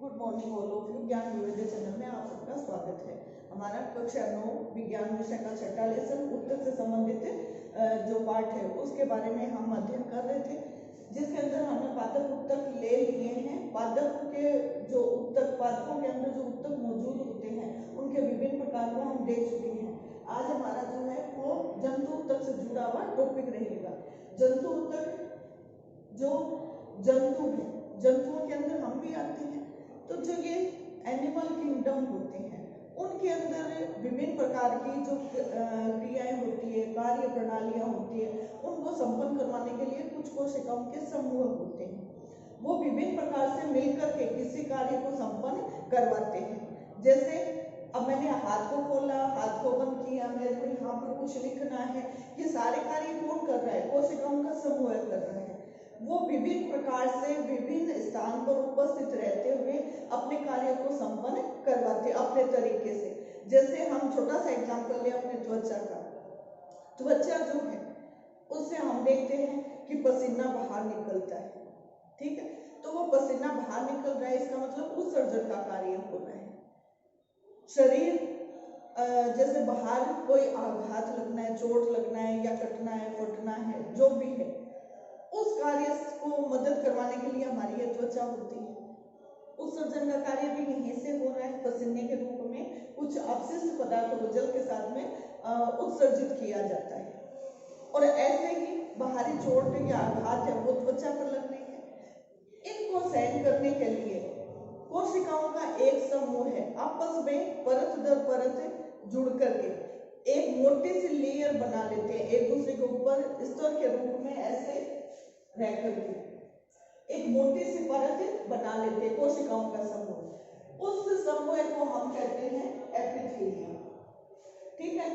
Good morning all of you. ज्ञान विविधता channel में आप सबका स्वागत है। हमारा कक्षा 9 विज्ञान विषय का छठा लेसन उत्तक से संबंधित जो पाठ है उसके बारे में हम अध्ययन कर रहे थे, जिसके अंदर हमने पादप उत्तक ले लिए हैं। पादप के जो उत्तक, पादपों के अंदर जो उत्तक मौजूद होते हैं उनके विभिन्न प्रकार को हम देख चुके हैं। आज हमारा जो है वो जंतु उत्तक से जुड़ा हुआ टॉपिक रहेगा। जंतु उत्तक जो जंतु है, जंतुओं के अंदर हम भी आते हैं, तो जो ये एनिमल किंगडम होते हैं उनके अंदर विभिन्न प्रकार की जो क्रियाएं होती है, कार्य प्रणालियां होती है, उनको संपन्न करवाने के लिए कुछ कोशिकाओं के समूह होते हैं। वो विभिन्न प्रकार से मिलकर के किसी कार्य को संपन्न करवाते हैं। जैसे अब मैंने हाथ को खोला, हाथ को बंद किया, मेरे को यहाँ पर कुछ लिखना है, ये सारे कार्य कौन कर रहा है? कोशिकाओं का समूह कर रहा है। वो विभिन्न प्रकार से विभिन्न स्थान पर उपस्थित रहते हुए अपने कार्य को संपन्न करवाते अपने तरीके से। जैसे हम छोटा सा एग्जांपल ले अपने त्वचा का। त्वचा जो है उससे हम देखते हैं कि पसीना बाहर निकलता है, ठीक है। तो वो पसीना बाहर निकल रहा है, इसका मतलब उत्सर्जन का कार्य हो रहा है। शरीर जैसे बाहर कोई आघात लगना है, चोट लगना है या कटना है, फटना है, जो भी है, उस कार्य को मदद करवाने के लिए हमारी ये त्वचा होती है। उत्सर्जन का कार्य भी यहीं से हो रहा है। पसीने के रूप में कुछ अपशिष्ट पदार्थों को जल के साथ में उत्सर्जित किया जाता है। और ऐसे ही बाहरी चोट या आघात है वो त्वचा पर लगने हैं। इनको सहन करने के लिए कोशिकाओं का एक समूह है, आपस में परत दर परत जुड़ करके एक मोटी सी लेयर बना लेते हैं, एक दूसरे के ऊपर स्तर के रूप में ऐसे रह करके एक मोटी सी परत बना लेते हैं कोशिकाओं का समूह। उस समूह को हम कहते हैं एपिथेलियम, ठीक है।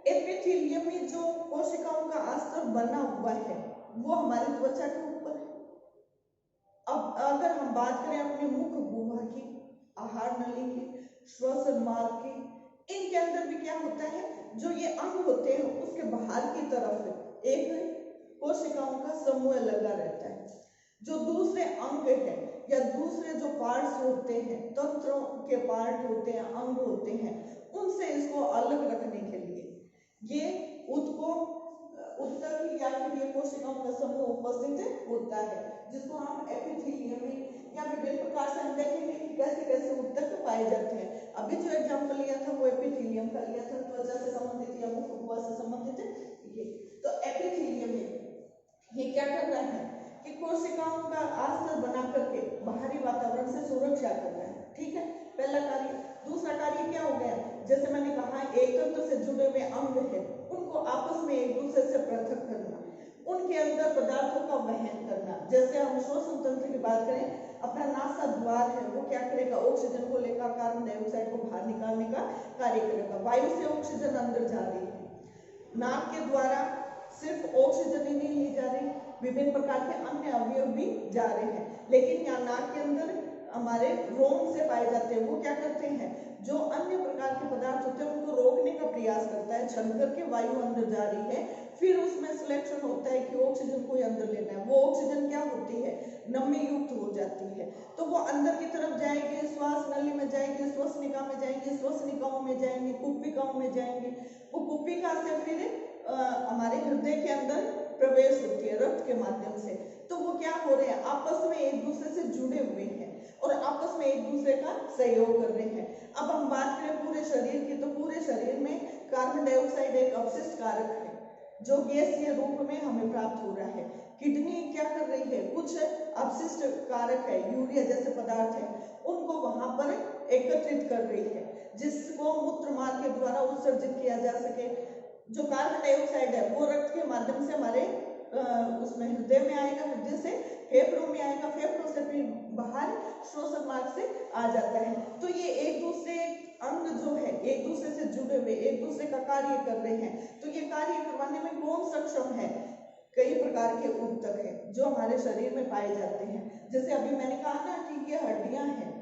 एपिथेलियम में जो कोशिकाओं का अस्तर बना हुआ है वो हमारी त्वचा के ऊपर है। अब अगर हम बात करें अपने मुख गुहा की, आहार नली की, श्वसन मार्ग की, इनके अंदर भी क्या होता है, जो ये अंग होते हैं उसके बाहर की तरफ एक कोशिकाओं का समूह लगा रहता है। जो दूसरे अंग है या दूसरे जो पार्ट्स होते हैं, तंत्रों के पार्ट होते हैं, अंग होते हैं, उनसे इसको अलग रखने के लिए ये उत्तक या फिर ये कोशिकाओं का समूह उपस्थित होता है, जिसको हम एपिथेलियम में या विभिन्न प्रकार से हम देखेंगे कि कैसे कैसे उत्तक पाए जाते हैं। अभी जो एग्जाम्पल लिया था वो एपिथेलियम का लिया था, त्वचा से संबंधित या मुख गुहा से संबंधित ये। तो एपिथेलियम में ये क्या कर रहा है कि कोशिकाओं का अस्तर बना करके बाहरी वातावरण से सुरक्षा कर रहा है, ठीक है, पहला कार्य। दूसरा कार्य क्या हो गया, जैसे मैंने कहा एक तंत्र से जुड़े हुए अंग है, उनको आपस में एक दूसरे से पृथक करना, उनके अंदर पदार्थों का वहन करना। जैसे हम श्वसन तंत्र की बात करें, अपना नासा द्वार है वो क्या करेगा, ऑक्सीजन को लेकर कार्बन डाइऑक्साइड को बाहर निकालने का कार्य करेगा। वायु से ऑक्सीजन अंदर जा रही है, नाक के द्वारा सिर्फ ऑक्सीजन ही नहीं ली जा रही, विभिन्न प्रकार के अन्य अवयव भी जा रहे हैं। लेकिन यहाँ नाक के अंदर हमारे रोम से पाए जाते हैं, वो क्या करते हैं, जो अन्य प्रकार के पदार्थ होते हैं उनको रोकने का प्रयास करता है, छन करके वायु अंदर जा रही है। फिर उसमें सिलेक्शन होता है कि ऑक्सीजन को अंदर लेना है। वो ऑक्सीजन क्या होती है, नमी युक्त हो जाती है, तो वो अंदर की तरफ जाएगी, श्वास नली में जाएगी, श्वसनिका में जाएंगे, श्वसनिकाओं में जाएंगे, कुप्पिकाओं में जाएंगे। वो कुप्पिका से फिर हमारे हृदय के अंदर प्रवेश होती है रक्त के माध्यम से। तो वो क्या हो रहे हैं, आपस में एक दूसरे से जुड़े हुए हैं और आपस में एक दूसरे का सहयोग कर रहे हैं। अब हम बात करें पूरे शरीर की, तो पूरे शरीर में कार्बन डाइऑक्साइड एक अपशिष्ट कारक है जो गैसीय रूप में हमें प्राप्त हो रहा है। किडनी क्या कर रही है, कुछ अपशिष्ट कारक है, यूरिया जैसे पदार्थ है, उनको वहां पर एकत्रित कर रही है, जिसको मूत्र मार्ग के द्वारा उत्सर्जित किया जा सके। जो कार्बन डाइऑक्साइड है वो रक्त के माध्यम से हमारे उसमें हृदय में आएगा, हृदय से फेफड़ों में आएगा, फेफड़ों से फिर बाहर श्वसन मार्ग से आ जाता है। तो ये एक दूसरे अंग जो है एक दूसरे से जुड़े हुए एक दूसरे का कार्य कर रहे हैं। तो ये कार्य करवाने में कौन सक्षम है, कई प्रकार के उत्तक है जो हमारे शरीर में पाए जाते हैं। जैसे अभी मैंने कहा ना कि ये हड्डियां हैं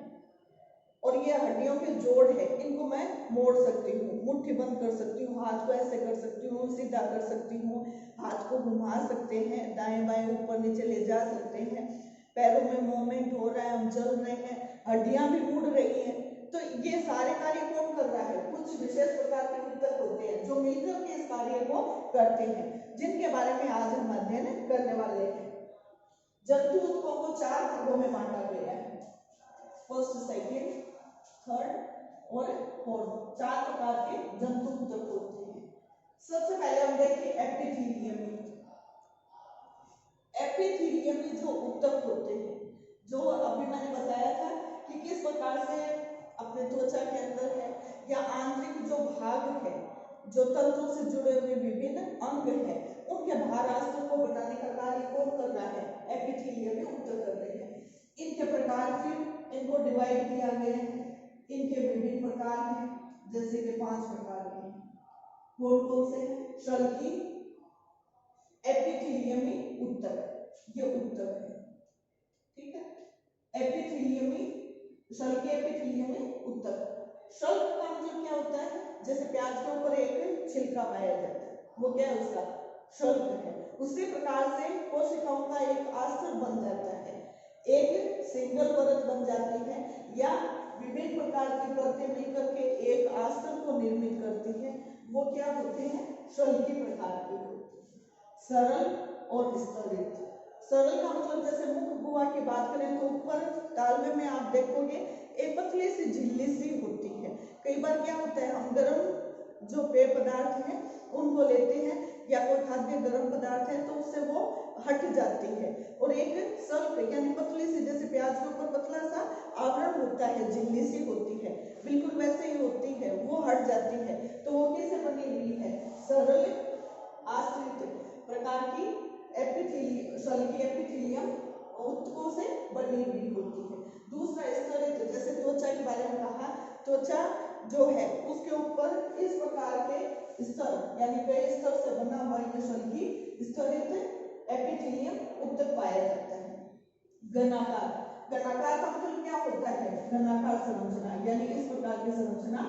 और ये हड्डियों के जोड़ है, इनको मैं मोड़ सकती हूँ, मुट्ठी बंद कर सकती हूँ, हाथ को ऐसे कर सकती हूँ, सीधा कर सकती हूँ, हाथ को घुमा सकते हैं, दाएं बाएं ऊपर नीचे ले जा सकते हैं, पैरों में मूवमेंट हो रहा है, हम चल रहे हैं, हड्डियां भी मुड़ रही हैं। तो ये सारे कार्य कौन कर रहा है? कुछ विशेष प्रकार के ऊतक होते हैं जो मिलकर के इस कार्य को करते हैं, जिनके बारे में आज हम अध्ययन करने वाले हैं। जंतु ऊतकों को 4 भागों में बांटा गया है, फर्स्ट, सेकंड, थर्ड और फोर्थ। 4 प्रकार के जंतु ऊतक होते हैं। सबसे पहले हम देखें एपिथेलियम। एपिथेलियम में जो ऊतक होते हैं, जो अभी मैंने बताया था कि किस प्रकार से अपने त्वचा के अंदर है या आंतरिक जो भाग है, जो तंत्रों से जुड़े हुए विभिन्न अंग है, उनके बाहर आस्तों को बनाने का कार्य कौन कर रहा है? एपिथेलियम में ऊतक कर रहे हैं। इनके प्रकार फिर इनको डिवाइड किया गया है। इनके विभिन्न प्रकार हैं, जैसे कि 5 प्रकार के हैं। कौन कौन से हैं? शल्की एपिथेलियमी ऊतक, ये ऊतक है, ठीक है। एपिथेलियमी, शल्की एपिथेलियमी ऊतक। शल्क का मतलब क्या होता है? जैसे प्याज के ऊपर एक छिलका पाया जाता है, वो क्या है? उसका शल्क है। उसी प्रकार से कोशिकाओं का एक आस्तर बन जाता है, एक सिंगल परत बन जाती है या विभिन्न प्रकार की परतें मिलकर के एक आस्तर को निर्मित करती है। वो क्या होते हैं? शल्की प्रकार के होते हैं। सरल और स्तरित। सरल का मतलब जैसे मुख गुहा की बात करें तो ऊपर तालवे में आप देखोगे एक पतली सी झिल्ली सी होती है। कई बार क्या होता है, हम गर्म जो पेय पदार्थ हैं उनको लेते हैं या कोई खाद्य गर्म पदार्थ है तो उससे वो हट जाती है, और एक सल्क यानी पतली सी, जैसे प्याज के ऊपर पतला सा आवरण होता है, झिल्ली सी होती है, बिल्कुल वैसे ही होती है, वो हट जाती है। तो वो कैसे बनी हुई है? सरल आश्रित प्रकार की एपिथेलियम, शल्की एपिथेलियम ऊतकों से बनी हुई होती है। दूसरा स्तरित, जैसे त्वचा के बारे में कहा, त्वचा जो है उसके ऊपर इस प्रकार के स्तर यानी कई स्तर से बना हुआ ये शल्की स्तरित एपिथेलियम ऊतक पाया जाता है। घनाकार, घनाकार का मतलब क्या होता है? घनाकार संरचना, यानी इस प्रकार की संरचना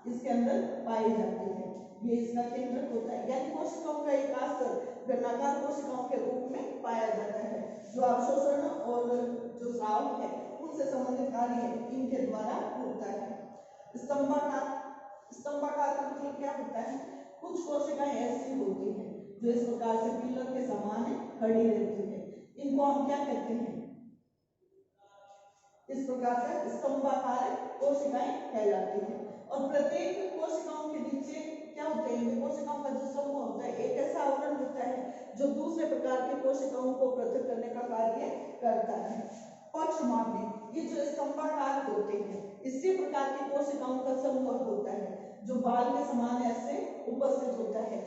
इसके अंदर पाई जाती है, ये इसका केंद्रक होता है। यानी कोशिकाओं का एक आस्तर घनाकार कोशिकाओं के रूप में पाया जाता है, जो अवशोषण और जो स्राव है उनसे संबंधित कार्य इनके द्वारा होता है। स्तंभाकार, स्तंभाकार का मतलब क्या होता है? कुछ कोशिकाएं ऐसी होती हैं जो इस प्रकार से पिलर के समान खड़ी रहती है, इनको हम क्या कहते हैं? इस प्रकार से स्तंभाकार कोशिकाएं कहलाती हैं। और प्रत्येक कोशिकाओं के नीचे क्या होते हैं? कोशिकाओं का जो समूह होता है, एक ऐसा आवरण होता है जो दूसरे प्रकार के कोशिकाओं को पृथक करने का कार्य करता है। पक्षमापी, ये जो स्तंभाकार होते हैं, इसी प्रकार की कोशिकाओं का समूह होता है जो बाल के समान ऐसे उपस्थित होता है।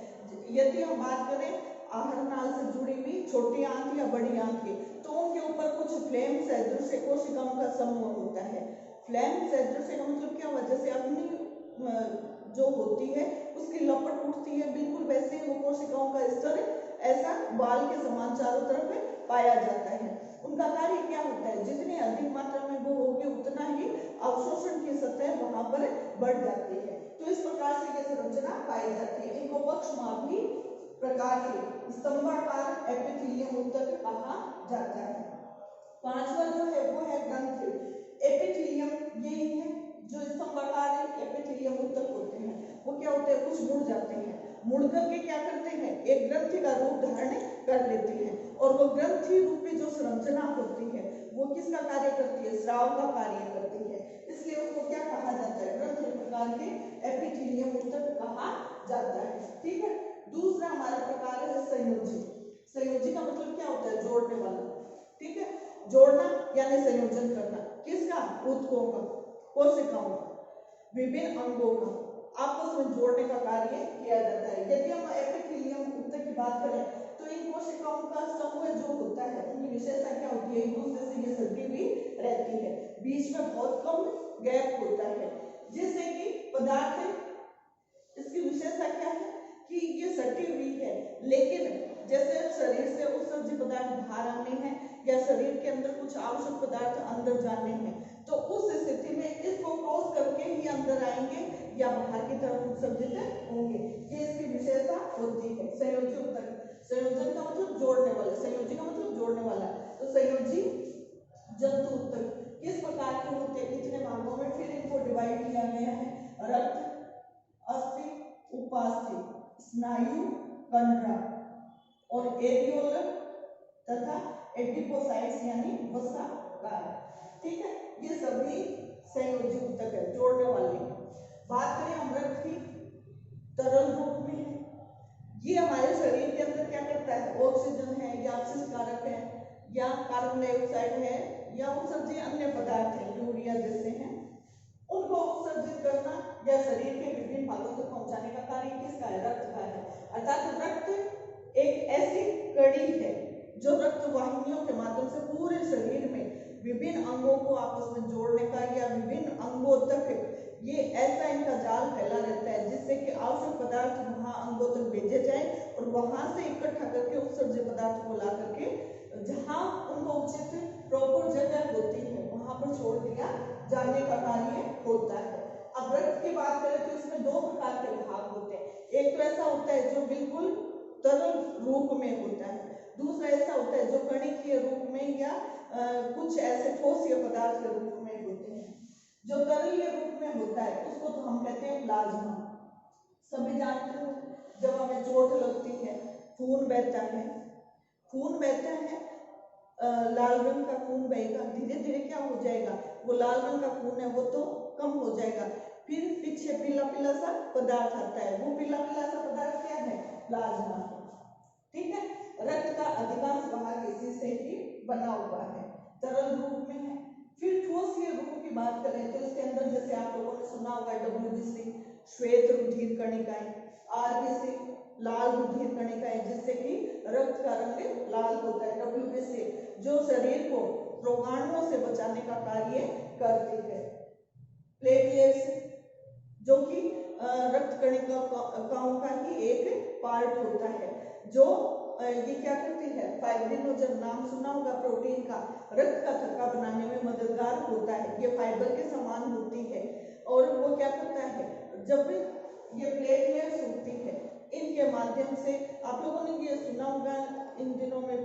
यदि हम बात करें आहार नाल से जुड़ी हुई छोटी आंत या बड़ी आंत की, तो उनके ऊपर कुछ फ्लेम सदृश कोशिकाओं का समूह होता है। फ्लेम सदृश का मतलब क्या हुआ? जैसे अपनी जो होती है उसकी लपट उठती है, बिल्कुल वैसे वो कोशिकाओं का स्तर ऐसा बाल के समान चारों तरफ पाया जाता है। उनका कार्य क्या होता है? जितनी अधिक मात्रा में वो होगी उतना ही अवशोषण की सतह वहां पर बढ़ जाती है। तो इस प्रकार से ये संरचना पाई जाती है। इनको पक्षमापी प्रकार के स्तंभाकार एपिथेलियम ऊतक कहा जाता है। पांचवा जो है वो है ग्रंथि एपिथेलियम। यही है जो स्तंभाकार एपिथेलियम ऊतक होते हैं, वो क्या होते हैं? कुछ मुड़ जाते हैं, मुड़ करके क्या करते हैं? एक ग्रंथि का रूप धारण कर लेते हैं, और वो ग्रंथि रूपी जो संरचना होती है वो किसका कार्य करती है? स्राव का कार्य करती है, इसलिए उसको क्या कहा जाता है? ग्रंथि प्रकार के एपिथेलियम ऊतक कहा जाता है, ठीक है। दूसरा हमारा प्रकार है संयोजी। संयोजी का मतलब क्या होता है? जोड़ने वाला, ठीक है। जोड़ना यानी संयोजन करना, किसका? ऊतकों का, कोशिकाओं का, विभिन्न अंगों का आपस में जोड़ने का कार्य किया जाता है। यदि हम एपिथेलियम ऊतक की बात करें तो इन कोशिकाओं का समूह जो होता है उनकी विशेषता क्या होती है? एक दूसरे से ये सटी हुई रहती है, बीच में बहुत कम गैप होता है, जिससे कि पदार्थ, इसकी विशेषता क्या है कि ये सटी हुई है, लेकिन जैसे शरीर से उत्सर्जित पदार्थ बाहर आने हैं या शरीर के अंदर कुछ आवश्यक पदार्थ अंदर जाने हैं, तो उस स्थिति में इसको क्रॉस करके ही अंदर आएंगे या बाहर की तरफ उत्सर्जित होंगे, ये इसकी विशेषता होती है। संयोजी ऊतक, संयोजन का मतलब जोड़ने वाला, संयोजी का मतलब जोड़ने वाला। तो संयोजी जंतु ऊतक किस प्रकार के होते डिवाइड किया गया है रक्त, अस्थि, उपास्थि, स्नायु, कंडरा और एरियोलर तथा एडिपोसाइट्स यानी वसाकार। ठीक है, ये सभी संयोजी ऊतक है, जोड़ने वाले। बात करें हम रक्त की, तरल रूप में है। ये हमारे शरीर के अंदर क्या करता है, ऑक्सीजन है या अपशिष्ट कारक है या कार्बन डाइऑक्साइड है या उत्सर्जित अन्य पदार्थ है, यूरिया जैसे हैं, उनको उत्सर्जित करना या शरीर के विभिन्न भागों तक पहुंचाने का कार्य किसका है, रक्त का है। अर्थात रक्त एक ऐसी कड़ी है जो रक्त वाहिनियों के माध्यम से पूरे शरीर में विभिन्न अंगों को आपस में जोड़ने का या विभिन्न अंगों तक ये ऐसा इनका जाल फैला रहता है जिससे कि आवश्यक पदार्थ वहां अंगों तक भेजे जाए और वहां से इकट्ठा करके उत्सर्जित पदार्थ को ला करके जहां उनको उचित प्रॉपर जगह होती है वहां पर छोड़ दिया जाने का कार्य होता है। अब रक्त की बात करें तो इसमें दो प्रकार के भाग होते हैं। एक तो ऐसा होता है जो बिल्कुल तरल रूप में होता है, दूसरा ऐसा होता है जो कणिकीय रूप में या कुछ ऐसे ठोस पदार्थ के रूप में होते हैं। जो तरलीय रूप में होता है उसको तो हम कहते हैं प्लाज्मा। सभी जानते हो जब हमें चोट लगती है खून बहता है, खून बहता है, लाल रंग का खून बहेगा, धीरे धीरे क्या हो जाएगा, वो लाल रंग का खून है वो तो कम हो जाएगा, फिर पीछे पीला पीला सा पदार्थ आता है, वो पीला पीला सा पदार्थ क्या है, प्लाज्मा। ठीक है, रक्त का अधिकांश भाग इसी से ही बना हुआ है, तरल रूप में है। फिर ठोसीय रूप की बात करें तो इसके अंदर जैसे आप लोगों ने सुना होगा WBC श्वेत रुधिर कणिकाएं, RBC लाल रुधिर कणिकाएं जिससे कि रक्त का रंग लाल होता है, WBC जो शरीर को रोगाणुओं से बचाने का कार्य करती है, प्लेटलेट्स जो कि रक्त कणिकाओं का ही एक पार्ट होता है जो ये क्या करती है, फाइब्रिनोजन नाम सुना होगा प्रोटीन का, रक्त का थक्का बनाने में मददगार होता है। ये फाइबर के समान होती है और वो क्या करता है, जब ये प्लेटलेट्स होती है इनके माध्यम से आप लोगों ने ये सुना होगा इन दिनों में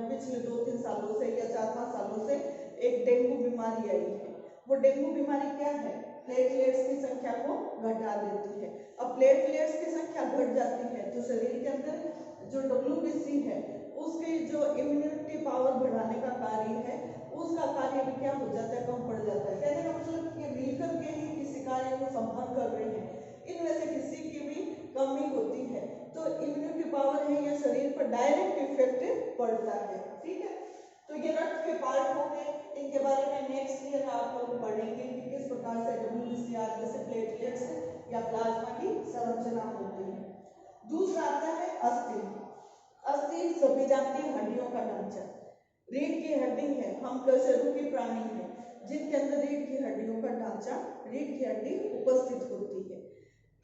पिछले 2-3 सालों से या 4-5 सालों से एक डेंगू बीमारी आई है। वो डेंगू बीमारी क्या है, प्लेटलेट्स की संख्या को घटा देती है। अब प्लेटलेट्स की संख्या घट जाती है तो शरीर के अंदर जो WBC है उसके जो इम्यूनिटी पावर बढ़ाने का कार्य है उसका कार्य भी क्या हो जाता है, कम पड़ जाता है। कहने का मतलब ये मिलकर के ही किसी कार्य को संपन्न कर रहे हैं, इनमें से किसी की भी कमी होती है तो इम्यूनिटी पावर है या शरीर पर डायरेक्ट इफेक्ट पड़ता है। ठीक है, तो ये रक्त के पार्ट हो गए, इनके बारे में नेक्स्ट ईयर आप लोग पढ़ेंगे कि किस प्रकार से WBC जैसे प्लेटलेट्स या प्लाज्मा की संरचना होती है। दूसरा आता है अस्थि। अस्थि सभी जानते हैं हड्डियों का ढांचा, रीढ़ की हड्डी है, हम कशेरुकी प्राणी हैं जिनके अंदर रीढ़ की हड्डियों का ढांचा, रीढ़ की हड्डी उपस्थित होती है।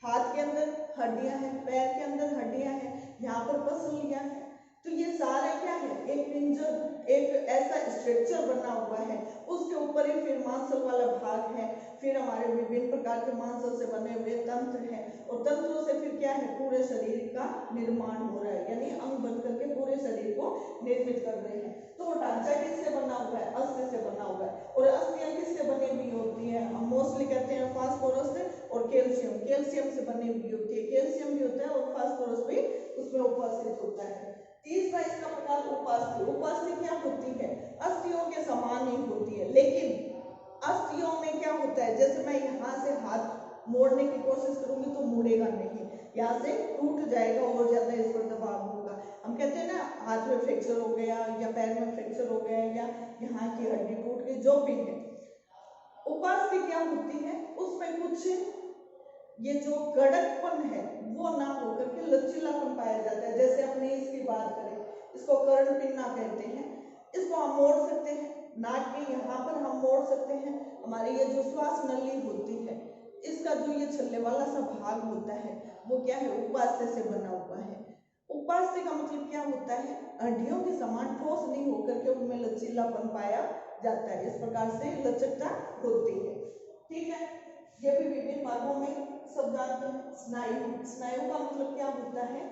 हाथ के अंदर हड्डियां हैं, पैर के अंदर हड्डियां हैं, यहाँ पर पसलियां हैं, तो ये सारे क्या है, एक पिंजर, एक ऐसा स्ट्रक्चर बना हुआ है, उसके ऊपर ही फिर मांसल वाला भाग है, फिर हमारे विभिन्न प्रकार के मांसल से बने हुए तंत्र हैं और तंत्रों से फिर क्या है, पूरे शरीर का निर्माण हो रहा है, यानी अंग बनकर के पूरे शरीर को निर्मित कर रहे हैं। तो वो ढांचा किससे बना हुआ है, अस्थि से बना हुआ है। और अस्थियां किससे बनी हुई होती है, हम मोस्टली कहते हैं फास्फोरस और कैल्शियम, कैल्शियम से बनी हुई होती है, कैल्शियम भी होता है और फास्फोरस भी उसमें उपस्थित होता है। तीसरा इसका प्रकार उपास्थि। उपास्थि क्या होती है, अस्थियों के समान ही होती है, लेकिन अस्थियों में क्या होता है, जैसे मैं यहाँ से हाथ मोड़ने की कोशिश करूंगी तो मुड़ेगा नहीं, यहाँ से टूट जाएगा और ज्यादा इस पर दबाव होगा। हम कहते हैं ना हाथ में फ्रैक्चर हो गया या पैर में फ्रैक्चर हो गया या यहाँ की हड्डी टूट गई, जो भी है। उपास्थि क्या होती है, उसमें कुछ ये जो कड़कपन है वो ना होकर के लचीलापन पाया जाता है। जैसे अपने इसकी बात करें, इसको कर्ण पिन्ना कहते हैं, इसको हम मोड़ सकते हैं, नाक के यहाँ पर हम मोड़ सकते हैं। हमारी ये जो श्वास नली होती है इसका जो ये छल्ले वाला सा भाग होता है वो क्या है, उपास्थि से बना हुआ है। उपास्थि का मतलब क्या होता है, हड्डियों के समान ठोस नहीं होकर के उनमें लचीलापन पाया जाता है, इस प्रकार से लचकता होती है। ठीक है, ये भी विभिन्न भागों में सब जानते हैं। स्नायु, स्नायु का मतलब क्या होता है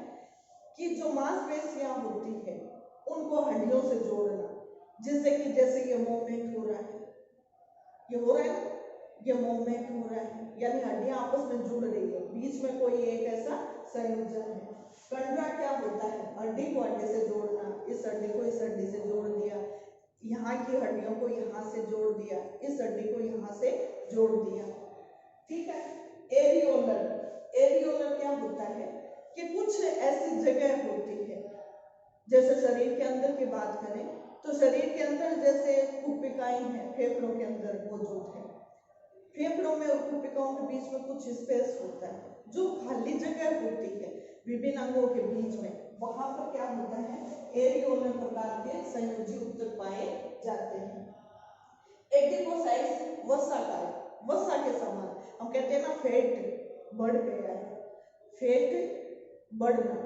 कि जो मांसपेशियां होती है उनको हड्डियों से जोड़ना, जिससे कि जैसे ये मूवमेंट हो रहा है, ये हो रहा है, ये मूवमेंट हो रहा है, यानी हड्डियां आपस में जुड़ रही है, बीच में कोई एक ऐसा संयोजन है। कंडरा क्या होता है? हड्डी को हड्डी से जोड़ना, इस हड्डी को इस हड्डी से जोड़ दिया, यहाँ की हड्डियों को यहाँ से जोड़ दिया, इस हड्डी को यहाँ से जोड़ दिया, ठीक है। एरियोलर, एरियोलर क्या होता है कि कुछ ऐसी जगह होती है, जैसे शरीर के अंदर की बात करें तो शरीर के अंदर जैसे कुपिकाएं हैं, फेफड़ों के अंदर मौजूद है, फेफड़ों में और कुपिकाओं के बीच में कुछ स्पेस होता है, जो खाली जगह होती है विभिन्न अंगों के बीच में, वहां पर क्या होता है? एरियोलर प्रकार के संयोजी ऊतक पाए जाते हैं। एडिपोसाइट्स वसा का, वसा के समान, हम कहते हैं ना फैट बढ़ गया है, फैट बढ़ना,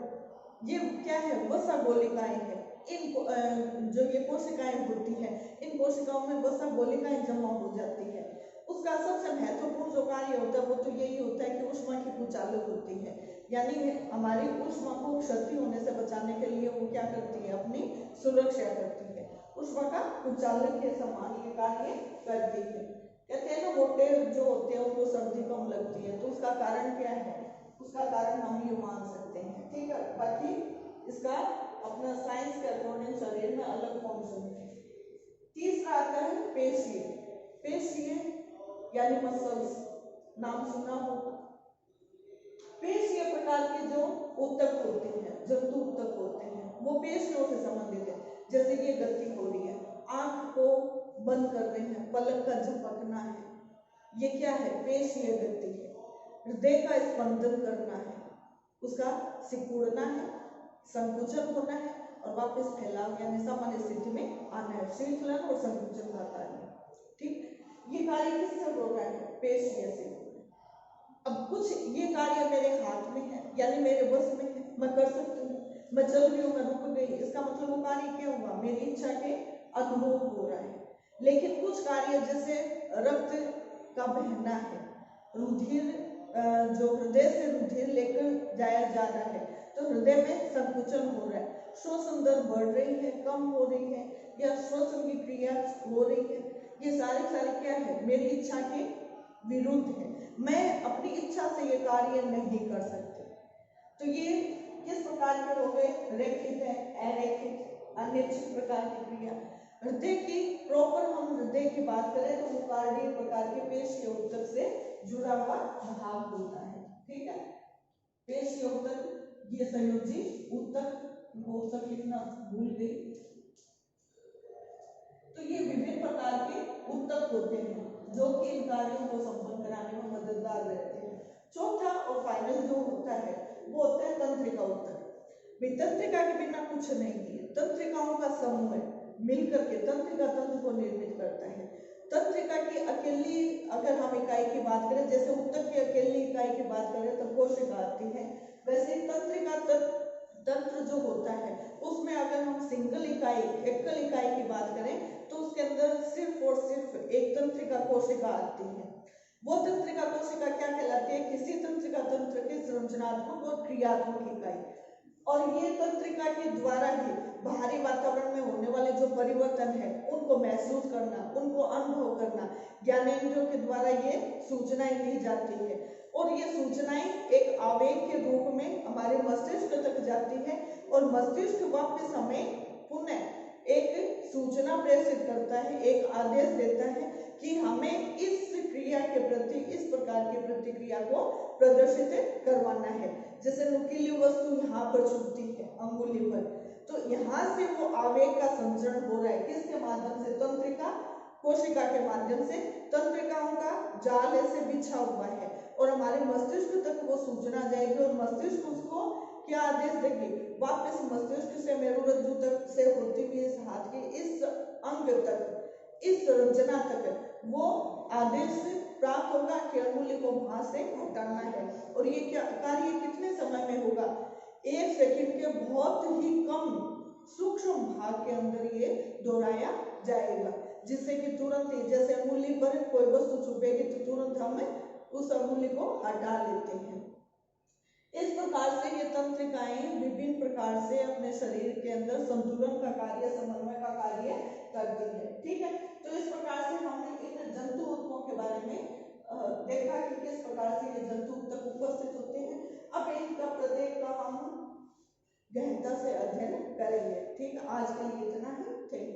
ये क्या है? वसा गोलिकाएं हैं। इन जो ये कोशिकाएं होती हैं, इन कोशिकाओं में वसा गोलिकाएं जमा हो जाती है। उसका सबसे महत्वपूर्ण जो कार्य होता है वो तो यही होता है कि ऊष्मा की कुचालक होती है, यानी हमारी ऊष्मा को क्षति होने से बचाने के लिए वो क्या करती है? अपनी सुरक्षा करती है, ऊष्मा का कुचालक के समान ये कार्य करती है। कहते हैं ना मोटे जो होते हैं उनको सर्दी कम लगती है, तो उसका कारण क्या है? उसका कारण हम ये मान सकते हैं, ठीक है। बाकी इसका अपना साइंस के अकॉर्डिंग शरीर में अलग फंक्शन है। तीसरा आता है पेशीय, पेशीय यानी मसल्स, नाम सुना होगा। पेशीय प्रकार के जो ऊतक होते हैं, जंतु ऊतक होते हैं, वो पेशियों से संबंधित है। जैसे ये गति हो रही है, आंख को बंद कर रहे हैं, पलक का झपकना है, ये क्या है? पेशीय गति है। हृदय का स्पंदन करना है, उसका सिकुड़ना है, संकुचन होना है और वापस फैलाव यानी सामान्य स्थिति में आना है, शीतलन और संकुचन का कार्य, ठीक। ये कार्य किससे हो रहा है? पेशीय से। अब कुछ ये कार्य मेरे हाथ में है, यानी मेरे बस में है, मैं कर सकती हूँ, मैं चल रही हूँ, मैं रुक गई, इसका मतलब वो कार्य क्या हुआ? मेरी इच्छा के अनुरूप हो रहा है। लेकिन कुछ कार्य जैसे रक्त का बहना है, रुधिर जो हृदय से रुधिर लेकर जाया जा रहा है, तो हृदय में संकुचन हो रहा है, श्वसन दर बढ़ रही है, कम हो रही है, या श्वसन की क्रिया हो रही है, ये सारे क्या है? मेरी इच्छा के विरुद्ध है, मैं अपनी इच्छा से ये कार्य नहीं कर सकती। तो ये किस प्रकार के हो गए? रेखित है, अरेखित, अनिश्चित प्रकार की क्रिया। हृदय की प्रॉपर हम हृदय की बात करें तो वो कार्डियक प्रकार के पेशीय ऊतक से जुड़ा हुआ भाग होता है, ठीक है। पेशीय ऊतक, ये संयोजी ऊतक, ऊतक लिखना भूल गई। तो ये विभिन्न प्रकार के ऊतक होते हैं जो कि इन कार्यों को संपन्न कराने में मददगार रहते हैं। चौथा और फाइनल जो होता है वो होता है तंत्रिका ऊतक। तंत्रिका के बिना कुछ नहीं है, तंत्रिकाओं का समूह है, मिलकर के तंत्रिका तंत्र को निर्मित करता है। तंत्रिका की अकेली अगर हम इकाई की बात करें, जैसे ऊतक की अकेली इकाई की बात करें तो कोशिका आती है, वैसे तंत्रिका तंत्र जो होता है उसमें अगर हम सिंगल इकाई, एकल इकाई की बात करें तो उसके अंदर सिर्फ और सिर्फ एक तंत्रिका कोशिका आती है। वो तंत्रिका कोशिका क्या कहलाती है? किसी तंत्रिका तंत्र की संरचनात्मक और क्रियात्मक इकाई। और ये तंत्रिका के द्वारा ही बाहरी वातावरण में होने वाले जो परिवर्तन है उनको महसूस करना, उनको अनुभव करना, ज्ञानेंद्रियों के द्वारा ये सूचनाएं दी जाती है और ये सूचनाएं एक आवेग के रूप में हमारे मस्तिष्क तक जाती है और मस्तिष्क वापस हमें पुनः एक सूचना प्रेषित करता है, एक आदेश देता है कि हमें इस क्रिया के प्रति, इस प्रकार की प्रतिक्रिया को प्रदर्शित करवाना है। जैसे नुकीली वस्तु यहाँ पर छूटती है अंगुली पर, तो यहाँ से वो आवेग का संचरण हो रहा है, किसके माध्यम से? तंत्रिका कोशिका के माध्यम से। तंत्रिकाओं का जाल ऐसे बिछा हुआ है और हमारे मस्तिष्क तक वो सूचना जाएगी और मस्तिष्क उसको क्या आदेश देगी? वापस मस्तिष्क से मेरुरज्जु तक से होती हुई इस हाथ के इस अंग तक, इस संरचना तक वो आदेश प्राप्त होगा कि अंगुली को वहां से हटाना है। और ये क्या कार्य कितने समय में होगा? 1 सेकंड के बहुत ही कम सूक्ष्म भाग के अंदर ये दोहराया जाएगा, जिससे कि तुरंत ही जैसे अंगुली पर कोई वस्तु छुपेगी तो तुरंत हम उस अंगुली को हटा लेते हैं। इस प्रकार से ये तंत्रिकाएं विभिन्न प्रकार से अपने शरीर के अंदर संतुलन का कार्य, समन्वय का कार्य करती है, ठीक है। तो इस प्रकार से हमने इन जंतु ऊतकों के बारे में देखा कि किस प्रकार से ये जंतु तक उपस्थित होते हैं। अब इनका प्रत्येक का हम गहनता से अध्ययन करेंगे। ठीक, आज के लिए इतना ही। Thank you.